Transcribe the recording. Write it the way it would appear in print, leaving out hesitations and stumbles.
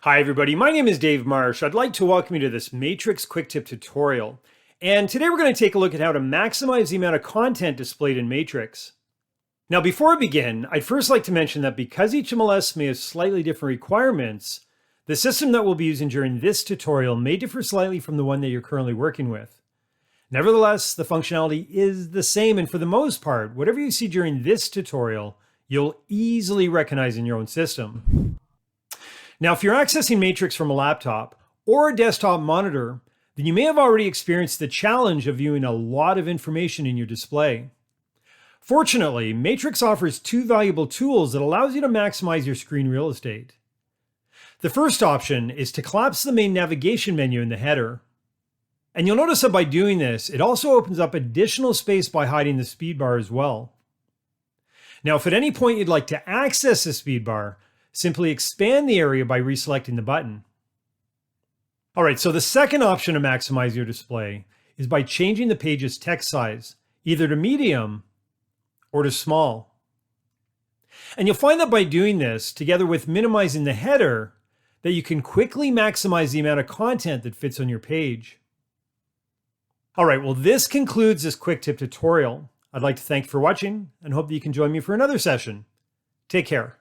Hi everybody, my name is Dave Marsh. I'd like to welcome you to this Matrix Quick Tip tutorial. And today we're going to take a look at how to maximize the amount of content displayed in Matrix. Now before I begin, I'd first like to mention that because each MLS may have slightly different requirements, the system that we'll be using during this tutorial may differ slightly from the one that you're currently working with. Nevertheless, the functionality is the same, and for the most part, whatever you see during this tutorial, you'll easily recognize in your own system. Now, if you're accessing Matrix from a laptop or a desktop monitor, then you may have already experienced the challenge of viewing a lot of information in your display. Fortunately, Matrix offers two valuable tools that allows you to maximize your screen real estate. The first option is to collapse the main navigation menu in the header. And you'll notice that by doing this, it also opens up additional space by hiding the speed bar as well. Now, if at any point you'd like to access the speed bar, simply expand the area by reselecting the button. All right, so the second option to maximize your display is by changing the page's text size, either to medium or to small. And you'll find that by doing this, together with minimizing the header, that you can quickly maximize the amount of content that fits on your page. All right, well, this concludes this quick tip tutorial. I'd like to thank you for watching and hope that you can join me for another session. Take care.